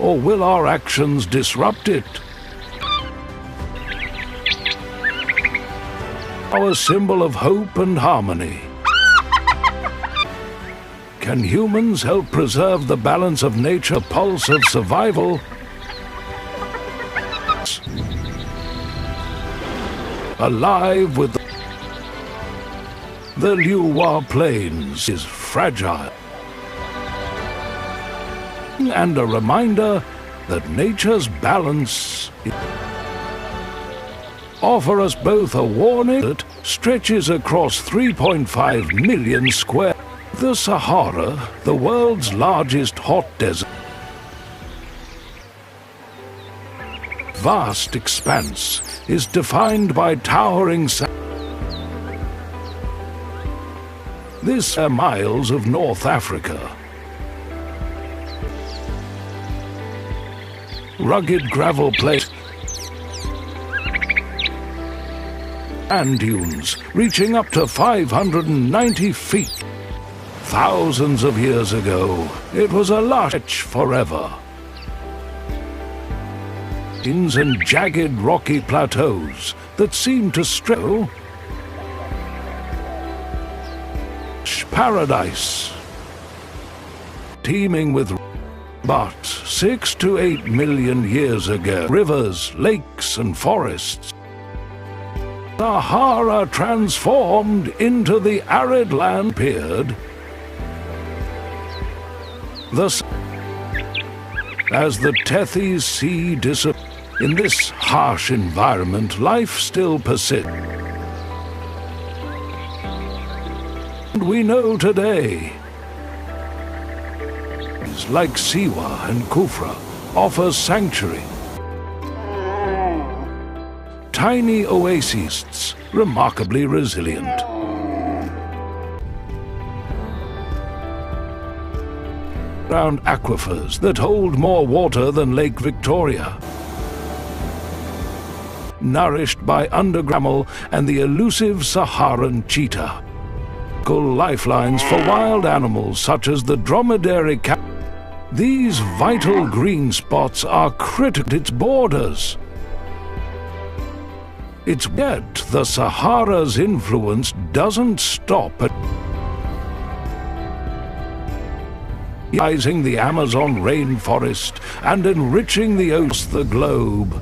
or will our actions disrupt it? Our symbol of hope and harmony. Can humans help preserve the balance of nature, pulse of survival? Alive with the Liuhua Plains is fragile, and a reminder that nature's balance offer us both a warning that stretches across 3.5 million square. The Sahara, the world's largest hot desert, vast expanse, is defined by towering This are miles of North Africa. Rugged gravel plains and dunes reaching up to 590 feet. Thousands of years ago, it was a lush forever. And jagged rocky plateaus that seem to stretch paradise, teeming with. But 6 to 8 million years ago, rivers, lakes, and forests, Sahara transformed into the arid land appeared. Thus, as the Tethys Sea disappeared, in this harsh environment, life still persists. And we know today, like Siwa and Kufra, offer sanctuary. Tiny oases, remarkably resilient. Around aquifers that hold more water than Lake Victoria. Nourished by underground and the elusive Saharan cheetah. Lifelines for wild animals such as the dromedary cat. These vital green spots are critical to its borders. It's yet the Sahara's influence doesn't stop at utilizing the Amazon rainforest and enriching the globe.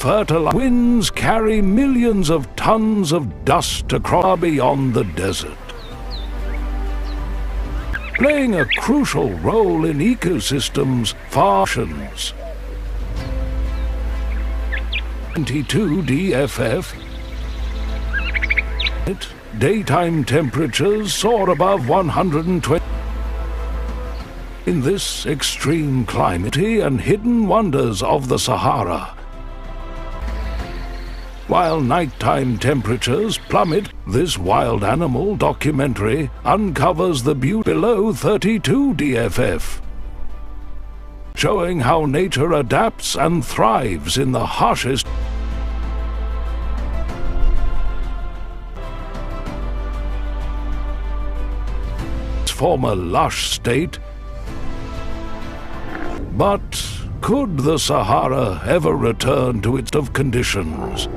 Fertile winds carry millions of tons of dust across beyond the desert, playing a crucial role in ecosystems functions. 22 DFF. Daytime temperatures soar above 120. In this extreme climate and hidden wonders of the Sahara, while nighttime temperatures plummet, this wild animal documentary uncovers the beauty below 32 DFF, showing how nature adapts and thrives in the harshest. Former lush state. But could the Sahara ever return to its of conditions?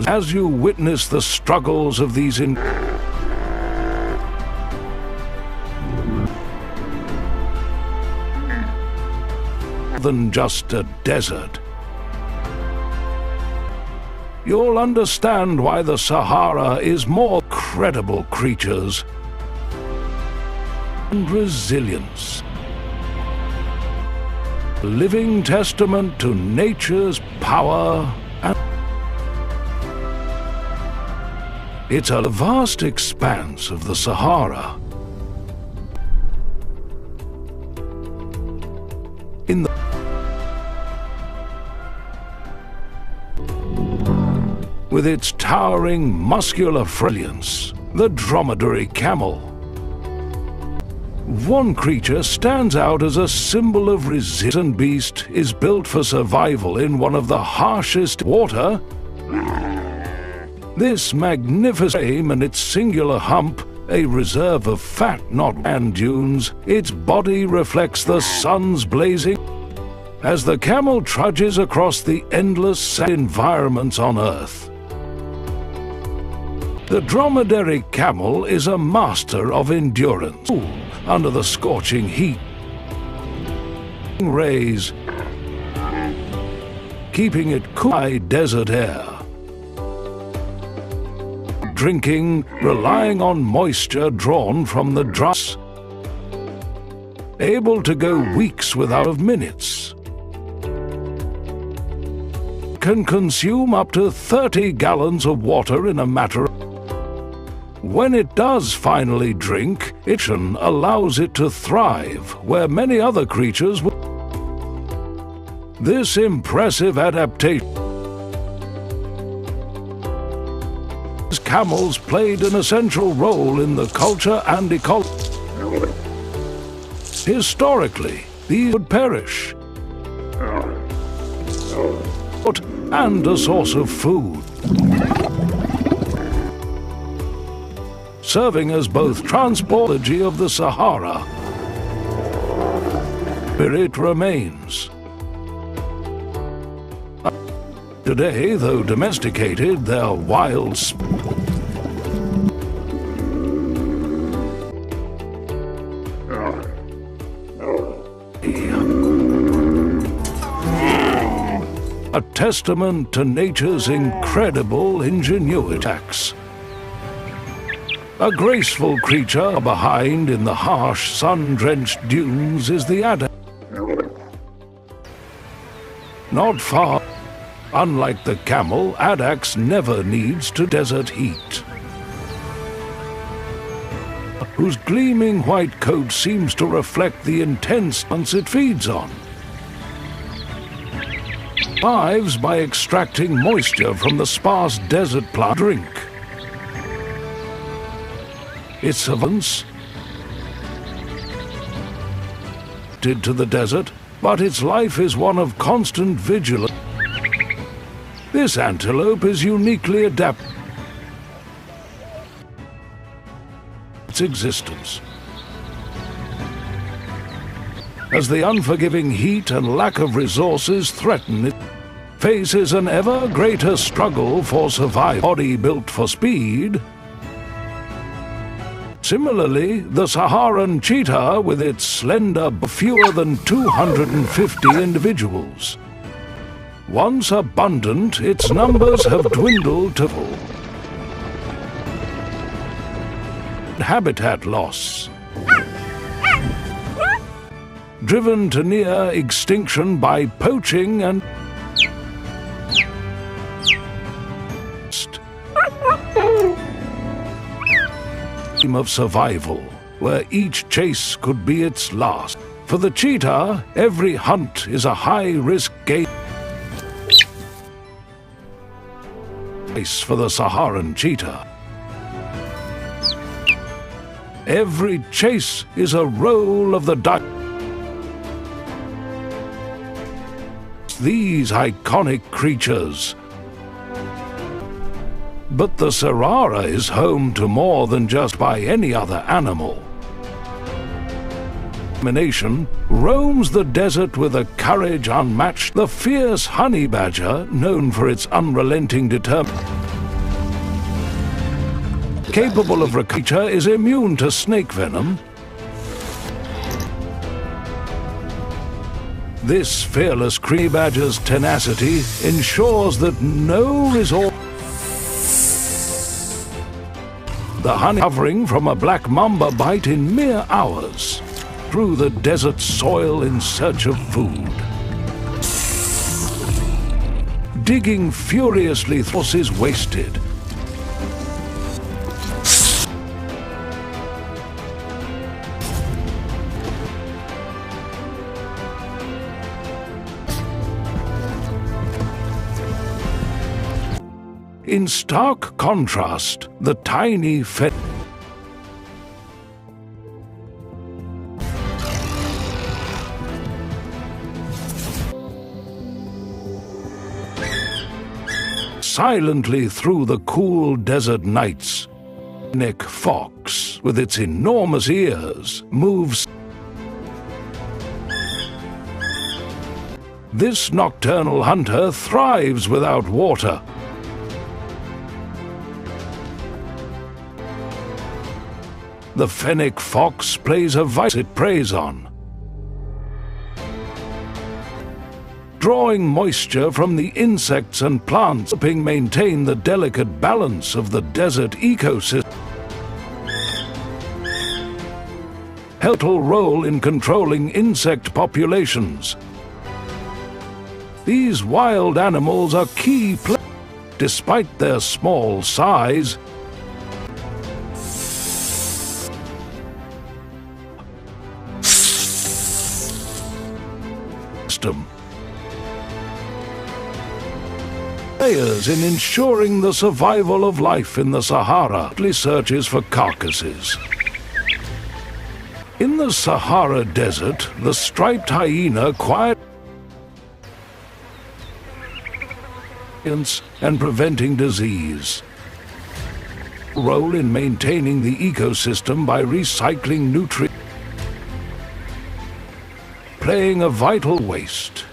As you witness the struggles of these than just a desert, you'll understand why the Sahara is more credible creatures and resilience. A living testament to nature's power and it's a vast expanse of the Sahara. In the with its towering muscular brilliance, the dromedary camel. One creature stands out as a symbol of resistance. And beast is built for survival in one of the harshest water. This magnificent frame and its singular hump a reserve of fat, not sand dunes. Its body reflects the sun's blazing as the camel trudges across the endless environments on Earth. The dromedary camel is a master of endurance under the scorching heat rays, keeping it cool by desert air. Drinking, relying on moisture drawn from the dross, able to go weeks without minutes. Can consume up to 30 gallons of water in a matter of. When it does finally drink, it allows it to thrive where many other creatures would. This impressive adaptation. Camels played an essential role in the culture and ecology. Historically, these would perish, and a source of food, serving as both transportology of the Sahara. Spirit remains. Today, though domesticated, their wild a testament to nature's incredible ingenuity. A graceful creature behind in the harsh, sun-drenched dunes is the adder. Not far. Unlike the camel, Addax never needs to desert heat, whose gleaming white coat seems to reflect the intense plants it feeds on. Survives by extracting moisture from the sparse desert plant drink. Its savants to the desert, but its life is one of constant vigilance. This antelope is uniquely adapted to its existence, as the unforgiving heat and lack of resources threaten it. Faces an ever greater struggle for survival. Body built for speed. Similarly, the Saharan cheetah, with its slender, fewer than 250 individuals. Once abundant, its numbers have dwindled to habitat loss. Driven to near extinction by poaching and of survival, where each chase could be its last. For the cheetah, every hunt is a high-risk game. For the Saharan cheetah, every chase is a roll of the dice. These iconic creatures. But the Sahara is home to more than just by any other animal. Nation roams the desert with a courage unmatched. The fierce honey badger, known for its unrelenting determination, capable of recapture, is immune to snake venom. This fearless honey badger's tenacity ensures that no resource. The honey covering from a black mamba bite in mere hours, through the desert soil in search of food. Digging furiously, force is wasted. In stark contrast, the tiny silently through the cool desert nights, fennec fox, with its enormous ears, moves. This nocturnal hunter thrives without water. The fennec fox plays a vital it preys on, drawing moisture from the insects and plants, helping maintain the delicate balance of the desert ecosystem. Helpful role in controlling insect populations. These wild animals are key players. Despite their small size, players in ensuring the survival of life in the Sahara searches for carcasses. In the Sahara Desert, the striped hyena quietly and preventing disease. Role in maintaining the ecosystem by recycling nutrients, playing a vital waste.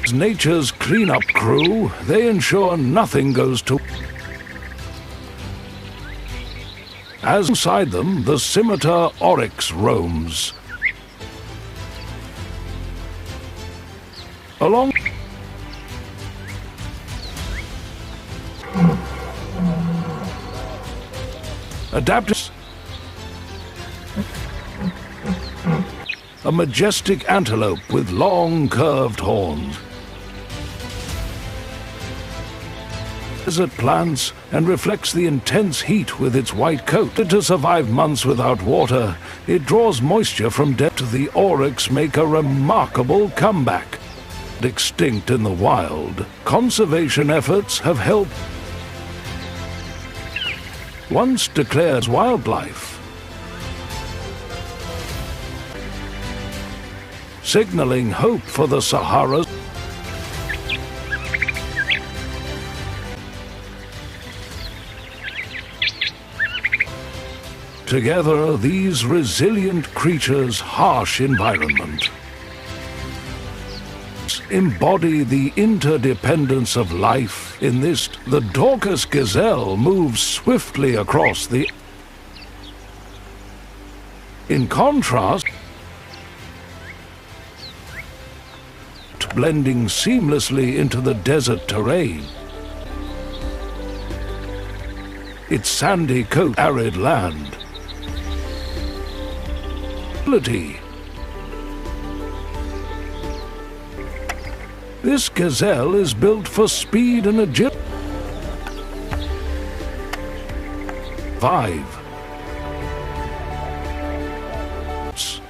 As nature's cleanup crew, they ensure nothing goes to. As inside them, the scimitar oryx roams. Along adapters, a majestic antelope with long curved horns. Desert plants and reflects the intense heat with its white coat. To survive months without water, it draws moisture from depth. The oryx make a remarkable comeback. Extinct in the wild, conservation efforts have helped. Once declared wildlife, signaling hope for the Sahara. Together, these resilient creatures' harsh environment embody the interdependence of life. In this, the Dorcas gazelle moves swiftly across the. In contrast, blending seamlessly into the desert terrain. Its sandy coat, arid land. This gazelle is built for speed and agility. 5.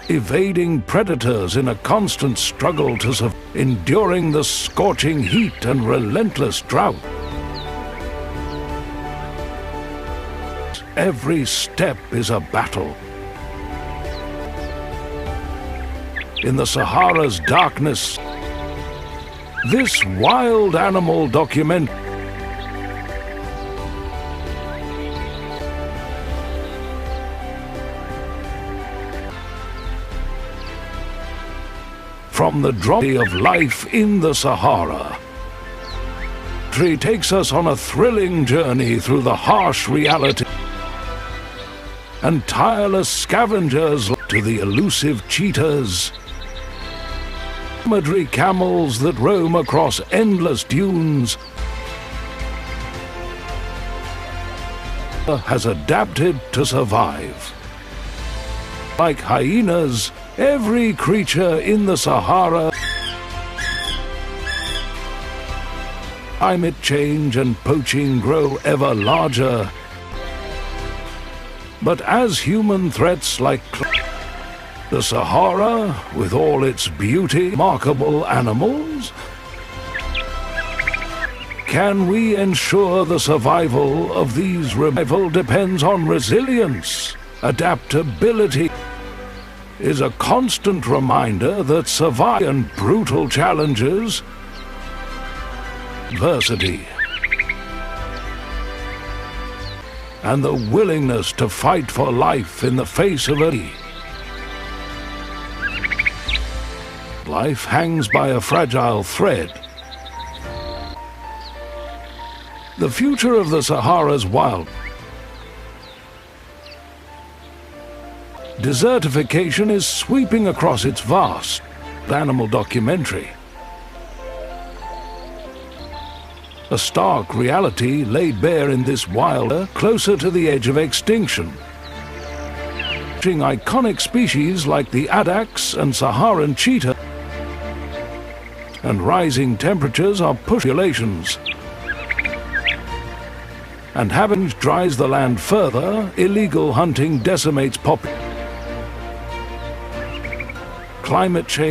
Evading predators in a constant struggle to survive, enduring the scorching heat and relentless drought. Every step is a battle. In the Sahara's darkness, this wild animal document from the drama of life in the Sahara. Tree takes us on a thrilling journey through the harsh reality and tireless scavengers to the elusive cheetahs, dromedary camels that roam across endless dunes, has adapted to survive. Like hyenas, every creature in the Sahara, climate change and poaching grow ever larger. But as human threats like the Sahara, with all its beauty, remarkable animals, can we ensure the survival of these? Survival depends on resilience. Adaptability is a constant reminder that survival and brutal challenges, adversity, and the willingness to fight for life in the face of a life hangs by a fragile thread. The future of the Sahara's wild. Desertification is sweeping across its vast animal documentary. A stark reality laid bare in this wilder, closer to the edge of extinction. Iconic species like the addax and Saharan cheetah, and rising temperatures are populations. And having dries the land further, illegal hunting decimates populations. Climate change